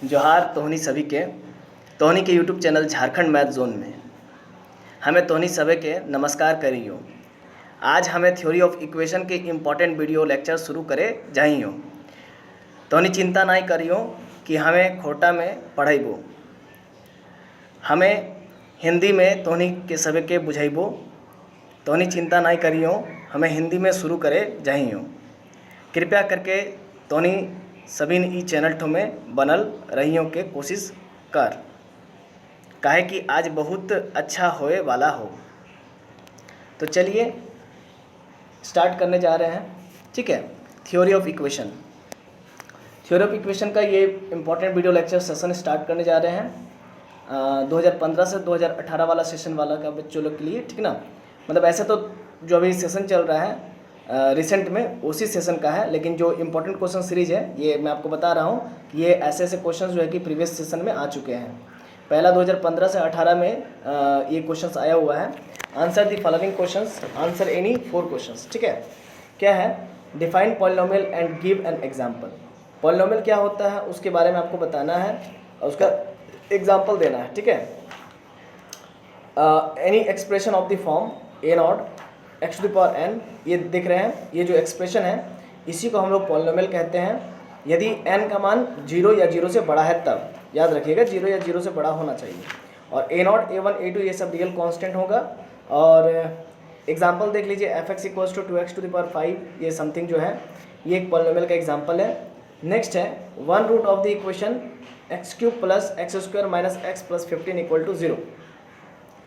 जोहार तोहनी सभी के तोहनी के YouTube channel Jharkhand math zone में हमें तोहनी सभी के नमस्कार करियो। आज हमें थ्योरी ऑफ इक्वेशन के इम्पोर्टेंट वीडियो लेक्चर शुरू करे जाइयो। तोहनी चिंता नहीं करियो कि हमें खोटा में पढ़ेबो, हमें हिंदी में तोहनी के सभी के बुझेबो। तोहनी चिंता नहीं करियो, हमें हिंदी में शुरू करे जाइयो। कृपया करके तोहनी सभी ई चैनल ठो में बनल रहियो के कोशिश कर, काहे कि आज बहुत अच्छा होए वाला हो। तो चलिए स्टार्ट करने जा रहे हैं, ठीक है। थ्योरी ऑफ इक्वेशन का ये important video lecture session start करने जा रहे हैं 2015 से 2018 वाला सेशन वाला का बच्चों लोग के लिए, ठीक ना। मतलब ऐसे तो जो अभी सेशन चल रहा है रिसेंट में उसी सेशन का है, लेकिन जो इम्पोर्टेंट क्वेश्चन सीरीज है ये मैं आपको बता रहा हूँ कि ये ऐसे क्वेश्चन जो है कि प्रीवियस सेशन में आ चुके हैं। पहला 2015 से 18 में ये क्वेश्चन आया हुआ है। Answer the following questions, answer any 4 questions, ठीक है। क्या है? Define polynomial and give an example. Polynomial क्या होता है उसके बारे में आपको बताना है और उसका एग्जाम्पल देना है, ठीक है। Any expression of the form a nought x to the power n, ये देख रहे हैं, ये जो एक्सप्रेशन है इसी को हम लोग पॉलिनोमियल कहते हैं। यदि n का मान 0 या 0 से बड़ा है तब, याद रखिएगा 0 या 0 से बड़ा होना चाहिए। और a नॉट a1 a2 ये सब रियल कांस्टेंट होगा। और एग्जांपल देख लीजिए f(x = 2x to the power 5), ये समथिंग जो है ये एक पॉलिनोमियल का एग्जांपल है। नेक्स्ट है 1 root of the equation x³ + x² - x + 15 = 0।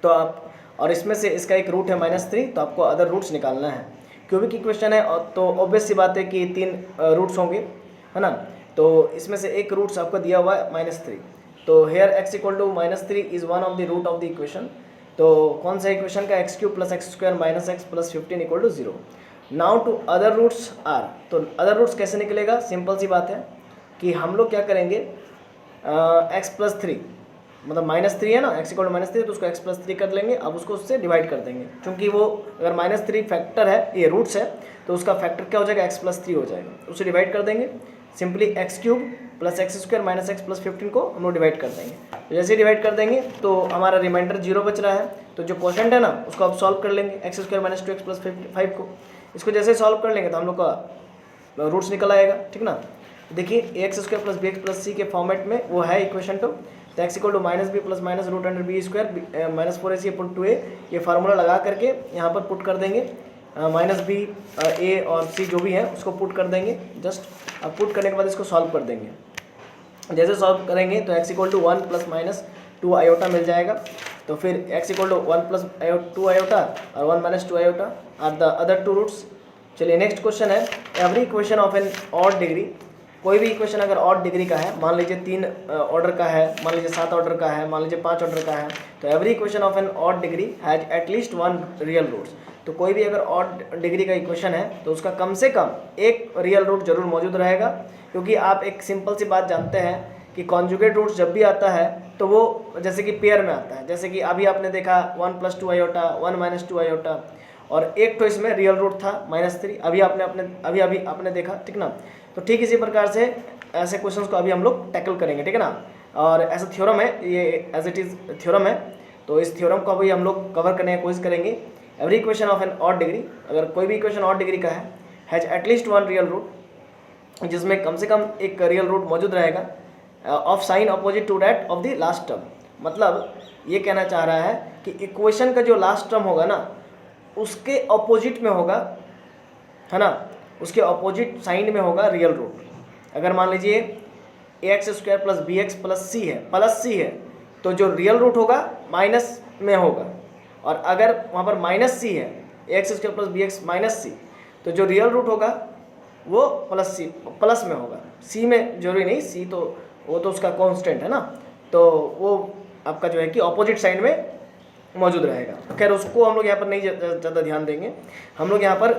तो आप और इसमें से इसका एक रूट है -3, तो आपको अदर रूट्स निकालना है। क्यूबिक इक्वेशन है और तो ऑब्वियस सी बात है कि 3 रूट्स होंगे, है ना। तो इसमें से एक रूट्स आपको दिया हुआ है -3। तो here x = -3 is one of the root of the equation. तो कौन सा इक्वेशन का x³ + x² - x + 15 = 0। Now two other roots are, तो अदर रूट्स कैसे निकलेगा? सिंपल सी बात है कि हम लोग क्या करेंगे, x + 3 मतलब -3 है ना, x = -3 तो उसको x + 3 कर लेंगे। अब उसको उससे डिवाइड कर देंगे, क्योंकि वो अगर -3 फैक्टर है, ये रूट्स है, तो उसका फैक्टर क्या हो जाएगा? x + 3 हो जाएगा। उससे डिवाइड कर देंगे सिंपली x³ + x² - x + 15 को हम लोग डिवाइड कर देंगे। तो जैसे डिवाइड कर देंगे तो हमारा रिमाइंडर 0 बच रहा है। तो जो क्वोशेंट है ना उसको आप सॉल्व कर लेंगे, x² - 2x + 5 को। इसको जैसे सॉल्व कर लेंगे तो हम लोग का रूट्स निकल आएगा, ठीक ना। देखिए ax² + bx + c के फॉर्मेट में वो है इक्वेशन। तो x = -b + -√b² - 4ac/2a, ये फार्मूला लगा करके यहाँ पर पुट कर देंगे। -b a और c जो भी है उसको पुट कर देंगे। जस्ट अब पुट करने के बाद इसको सॉल्व कर देंगे। जैसे सॉल्व करेंगे तो x = 1 ± 2 आयोटा मिल जाएगा। तो फिर x = 1 + 2 आयोटा और 1 - 2 iota are the other 2 roots. चलिए नेक्स्ट क्वेश्चन है, every equation of an odd degree. कोई भी इक्वेशन अगर ऑड डिग्री का है, मान लीजिए 3 ऑर्डर का है, मान लीजिए 7 ऑर्डर का है, मान लीजिए 5 ऑर्डर का है, तो every equation of an odd degree has at least 1 real roots. तो कोई भी अगर ऑड डिग्री का इक्वेशन है तो उसका कम से कम एक रियल रूट जरूर मौजूद रहेगा। क्योंकि आप एक सिंपल सी बात जानते हैं कि कॉन्जुगेट रूट्स जब भी आता है तो वो जैसे कि पेयर में आता है। जैसे कि अभी आपने देखा 1 + 2 आयोटा, 1 - 2 आयोटा, और एक तो इसमें रियल रूट था -3, अभी आपने देखा, ठीक ना। तो ठीक इसी प्रकार से ऐसे क्वेश्चंस को अभी हम लोग टैकल करेंगे, ठीक है ना। और ऐसा थ्योरम है, ये एज इट इज़ थ्योरम है, तो इस थ्योरम को अभी हम लोग कवर करने की कोशिश करेंगे। Every equation of an odd degree, अगर कोई भी इक्वेशन ऑड डिग्री का है, हैज एटलीस्ट 1 रियल रूट, जिसमें कम से कम एक रियल रूट मौजूद रहेगा, of sign opposite to that of the last term. मतलब ये कहना चाह रहा है कि इक्वेशन का जो लास्ट टर्म होगा ना उसके अपोजिट में होगा, है ना, उसके अपोजिट साइन में होगा रियल रूट। अगर मान लीजिए ax² + bx + c है, प्लस c है, तो जो रियल रूट होगा माइनस में होगा। और अगर वहाँ पर -c है, ax² + bx - c, तो जो रियल रूट होगा वो प्लस में होगा। c में जरूरी नहीं, c तो वो तो उसका कांस्टेंट है ना, तो वो आपका जो है कि अपोजिट साइड में मौजूद रहेगा। खैर उसको हम लोग यहाँ पर नहीं ज़्यादा ध्यान देंगे। हम लोग यहाँ पर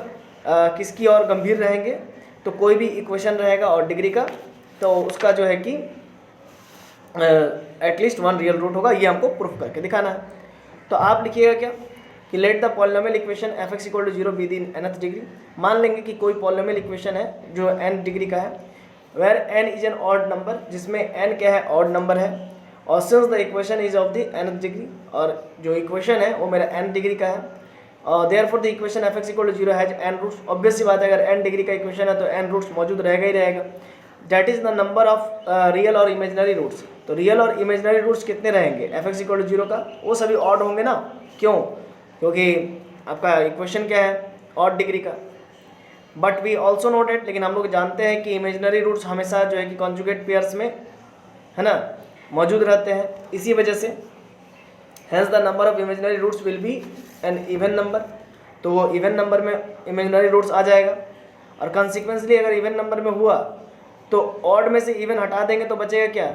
किसकी और गंभीर रहेंगे, तो कोई भी इक्वेशन रहेगा और डिग्री का, तो उसका जो है कि एटलीस्ट 1 रियल रूट होगा, ये हमको प्रूफ करके दिखाना है। तो आप लिखिएगा क्या कि let the polynomial equation f(x = 0) be the nth degree. मान लेंगे कि कोई पॉलिनोमियल इक्वेशन है जो n डिग्री का है, where n is an odd number, जिसमें एन क्या है, ऑड नंबर है, और since the equation is of the nth degree, और जो इक्वेशन है वो मेरा n डिग्री का है, और therefore the equation f x equal to 0 has n roots. Obvious सी बात है, अगर n डिग्री का इक्वेशन है तो n रूट्स मौजूद रहेगा ही रहेगा। That is the number of real और इमेजिनरी रूट्स। तो रियल और इमेजिनरी रूट्स कितने रहेंगे एफ एक्स इक्वल टू 0 का, वो सभी ऑड होंगे ना। क्यों? क्योंकि आपका इक्वेशन क्या है, ऑड डिग्री का। बट वी ऑल्सो नोटेड, लेकिन हम लोग जानते हैं कि इमेजिनरी रूट्स हमेशा जो है कि कॉन्जुगेट पेयर्स में, है ना, मौजूद रहते हैं। इसी वजह से has the number of imaginary roots will be an even number, तो वो इवन नंबर में इमेजिनरी रूट्स आ जाएगा। और कंसिक्वेंसली अगर इवन नंबर में हुआ तो ऑड में से इवन हटा देंगे तो बचेगा क्या,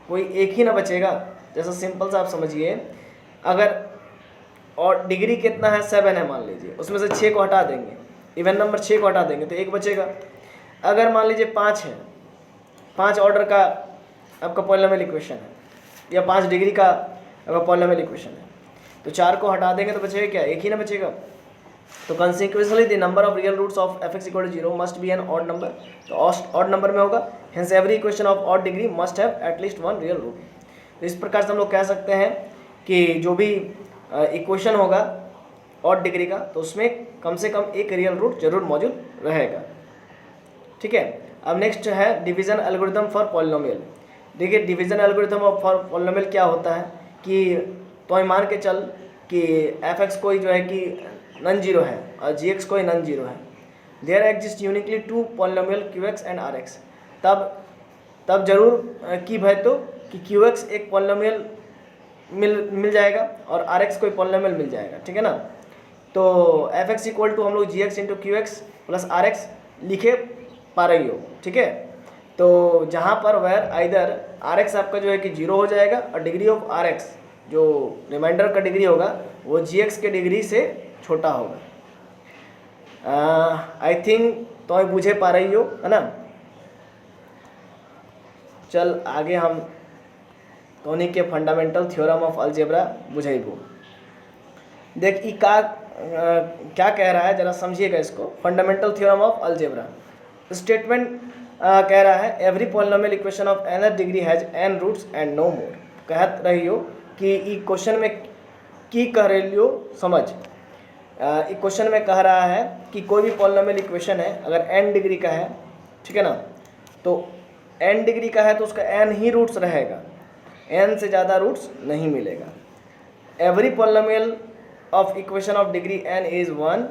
कोई एक ही ना बचेगा। जैसा सिंपल सा आप समझिए, अगर और डिग्री कितना है 7 है मान लीजिए, उसमें से 6 को हटा देंगे, इवन नंबर 6 को हटा देंगे तो एक बचेगा। अगर मान लीजिए 5 है, 5 ऑर्डर का आपका पॉलिनोमियल इक्वेशन है, या 5 डिग्री का आपका पॉलिनोमियल इक्वेशन है, तो 4 को हटा देंगे तो बचेगा क्या, एक ही ना बचेगा। तो consequently the number of real roots of f x equal to 0 must be an odd number, तो ऑड नंबर में होगा। Hence every equation of odd degree must have at least 1 real root. तो इस प्रकार से हम लोग कह सकते हैं कि जो भी इक्वेशन होगा ऑड डिग्री का, तो उसमें कम से कम एक रियल रूट जरूर मौजूद रहेगा। ठीक है, अब नेक्स्ट है डिवीजन एल्गोरिथम फॉर पॉलिनोमियल। देखिए डिवीजन एल्गोरिथम फॉर पॉलिनोमियल क्या होता है कि तो मान के चल कि एफ एक्स कोई जो है कि नॉन जीरो है और जी एक्स कोई नॉन जीरो है। There exist uniquely 2 polynomial q x and r x. तब जरूर की भाई तो कि क्यू एक्स एक पॉलिनोमियल मिल जाएगा और आर एक्स कोई पॉलिनोमियल मिल जाएगा। ठीक है ना। तो एफ एक्स इक्वल टू हम लोग g x into q x plus r x लिखे पा रही हो। ठीक है, तो जहाँ पर वेयर आइदर आर एक्स आपका जो है कि 0 हो जाएगा और डिग्री ऑफ आर एक्स जो रिमाइंडर का डिग्री होगा वो जी एक्स के डिग्री से छोटा होगा। आई थिंक तो बुझे पा रही हो, है ना। चल आगे हम तोनी के फंडामेंटल थ्योरम ऑफ अलजेब्रा बुझेबो। देख ई क्या कह रहा है जरा समझिएगा इसको। Fundamental theorem of algebra statement कह रहा है every polynomial equation of nth degree has n roots and no more. कहत रही हो कि ई क्वेश्चन में की कह रही हो समझ। ई क्वेश्चन में कह रहा है कि कोई भी पॉलिनोमियल इक्वेशन है अगर n डिग्री का है, ठीक है ना, तो n डिग्री का है तो उसका n ही रूट्स रहेगा, n से ज़्यादा रूट्स नहीं मिलेगा। Every polynomial of equation of degree n is 1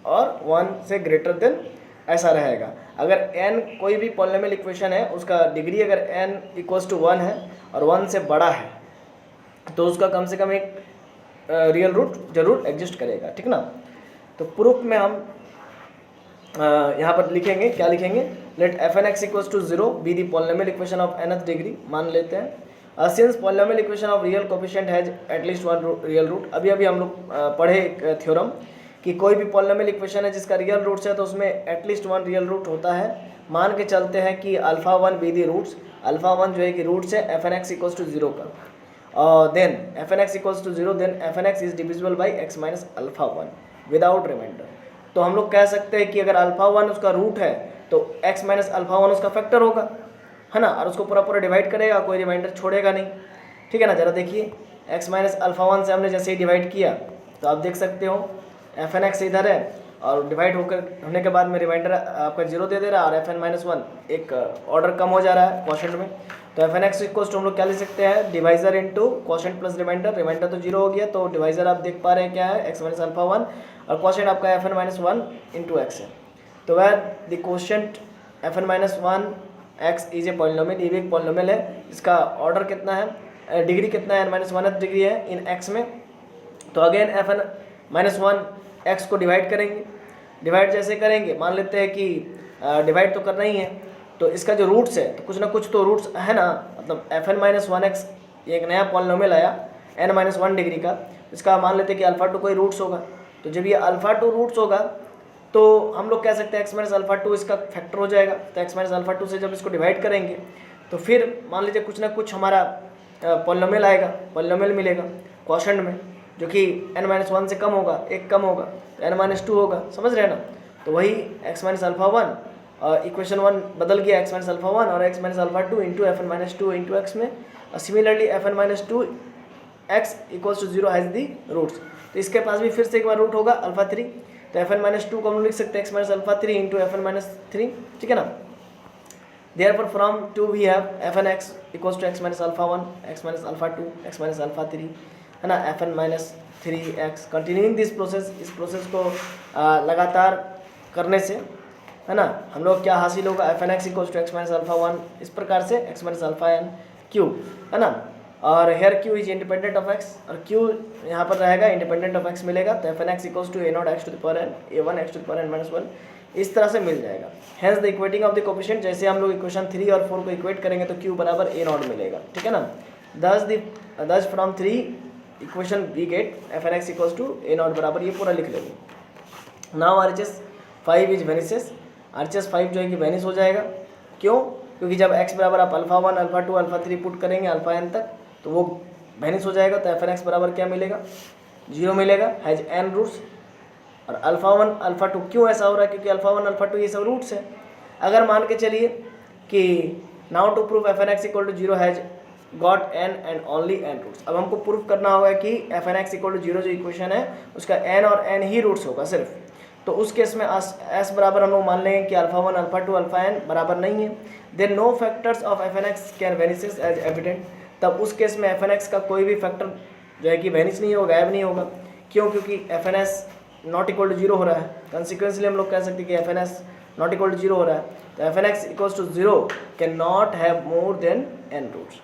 और 1 से ग्रेटर देन ऐसा रहेगा। अगर n कोई भी पॉलिनोमियल इक्वेशन है उसका डिग्री अगर n इक्वल्स टू 1 है और 1 से बड़ा है तो उसका कम से कम एक रियल रूट जरूर एग्जिस्ट करेगा। ठीक ना। तो प्रूफ में हम यहाँ पर लिखेंगे, क्या लिखेंगे, let f n x equals to 0 be the polynomial equation of nth degree मान लेते हैं। Since polynomial equation of real coefficient has at least 1 real root. अभी हम लोग पढ़े एक थ्योरम कि कोई भी पॉलिनोमियल इक्वेशन है जिसका रियल रूट्स है तो उसमें एटलीस्ट 1 रियल रूट होता है। मान के चलते हैं कि alpha 1 be the roots, alpha 1 जो है कि रूट्स है f n x equals to 0 का, और then f n x equals to 0 then f n x is divisible by x minus alpha 1 without remainder. तो हम लोग कह सकते हैं कि अगर अल्फा 1 उसका रूट है तो एक्स माइनस अल्फा 1 उसका फैक्टर होगा, है ना, और उसको पूरा डिवाइड करेगा, कोई रिमाइंडर छोड़ेगा नहीं। ठीक है ना। जरा देखिए एक्स माइनस अल्फा 1 से हमने जैसे ही डिवाइड किया तो आप देख सकते हो एफ एन एक्स इधर है और डिवाइड होने के बाद में रिमाइंडर आपका 0 दे रहा है और एफ एन माइनस 1 एक ऑर्डर कम हो जा रहा है क्वोशेंट में। तो f n x equals to हम लोग क्या लिख सकते हैं, divisor into quotient plus remainder. Remainder तो 0 हो गया तो डिवाइजर आप देख पा रहे हैं क्या है, एक्स माइनस अल्फा 1, और क्वोशेंट आपका f n minus 1 into x है। तो वह the quotient f n minus 1 x is a polynomial, ये भी एक पॉलिनोमियल है। इसका ऑर्डर कितना है, डिग्री कितना है, माइनस 1 डिग्री है इन एक्स में। तो again f n minus 1 x को डिवाइड करेंगे। डिवाइड जैसे करेंगे, मान लेते हैं कि डिवाइड तो करना ही है, तो इसका जो रूट्स है तो कुछ ना कुछ तो रूट्स है ना, मतलब एफ एन माइनस 1 एक्स एक नया पॉलिनोमियल आया n माइनस 1 डिग्री का, इसका मान लेते हैं कि अल्फा 2 कोई रूट्स होगा। तो जब ये अल्फा 2 रूट्स होगा तो हम लोग कह सकते हैं एक्स माइनस अल्फा 2 इसका फैक्टर हो जाएगा। तो एक्स माइनस अल्फा 2 से जब इसको डिवाइड करेंगे तो फिर मान लीजिए कुछ ना कुछ हमारा पॉलिनोमियल आएगा, पॉलिनोमियल मिलेगा क्वोशेंट में जो कि n माइनस 1 से कम होगा, एक कम होगा तो n माइनस 2 होगा, समझ रहे हैं ना। तो वही x माइनस अल्फा 1 इक्वेशन 1 बदल गया x माइनस अल्फा 1 और x minus alpha 2 into f n minus 2 into x में। Similarly f n minus 2 x equals to 0 has the roots. तो इसके पास भी फिर से एक बार रूट होगा अल्फा 3, तो एफ एन माइनस 2 को हम लिख सकते हैं x minus alpha 3 into f n minus 3, ठीक है ना। Therefore from 2 we have fn x equals to x minus alpha 1, x minus alpha 2, x minus alpha 3, है ना, fn minus 3x। Continuing this process, इस प्रोसेस को लगातार करने से, है ना, हम लोग क्या हासिल होगा, fn x equals to x minus alpha 1, इस प्रकार से x minus alpha n q, है ना। और here q is independent of x और q यहाँ पर रहेगा इंडिपेंडेंट ऑफ x मिलेगा, तो fn x equals to a0 x to the power n a1 x to the power n minus 1 इस तरह से मिल जाएगा। Hence the equating of the coefficient, जैसे हम लोग इक्वेशन 3 और 4 को इक्वेट करेंगे तो q बराबर a0 मिलेगा, ठीक है ना। Thus from 3 equation we get fn x equals to a0 बराबर, ये पूरा लिख लेंगे। Now RHS 5 is vanishes, RHS 5 जो है कि वेनिस हो जाएगा। क्यों? क्योंकि जब x बराबर आप अल्फा 1 अल्फा 2 अल्फा 3 पुट करेंगे अल्फा n तक तो वो वेनिस हो जाएगा। तो fn x बराबर क्या मिलेगा, 0 मिलेगा, हैज n रूट्स। और अल्फा 1 अल्फा 2 क्यों ऐसा हो रहा है, क्योंकि अल्फा 1 अल्फा 2 ये सब रूट्स है। अगर मान के चलिए कि now to prove fn x equal to 0 has got n and only n roots. अब हमको प्रूव करना होगा कि fn x इक्वल टू 0 जो इक्वेशन है उसका n और n ही रूट्स होगा सिर्फ। तो उस केस में s बराबर हम लोग मान लेंगे कि अल्फा 1 अल्फा 2 अल्फा n बराबर नहीं है। Then no factors of fn x can vanishes as evident, तब उस केस में fn x का कोई भी फैक्टर जो है कि वेनिस नहीं होगा, गायब नहीं होगा। क्यों? क्योंकि fn s not equal to 0 हो रहा है। कंसिक्वेंसली हम लोग कह सकते हैं कि fn s not equal to 0 हो रहा है, तो fn x equals to 0 can not have more than n roots.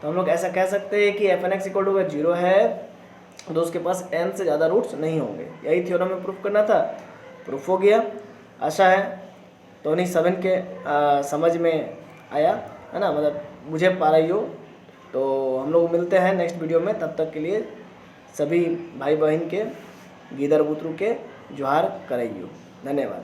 तो हम लोग ऐसा कह सकते हैं कि fn x इक्वल टू अगर 0 है तो उसके पास n से ज़्यादा रूट्स नहीं होंगे। यही थ्योरम में प्रूफ करना था, प्रूफ हो गया। आशा है तो नहीं सभी के समझ में आया, है ना, मतलब मुझे पा रही हो। तो हम लोग मिलते हैं नेक्स्ट वीडियो में, तब तक के लिए सभी भाई बहन के गीदर बुतरू के जोहार करेंगे। धन्यवाद।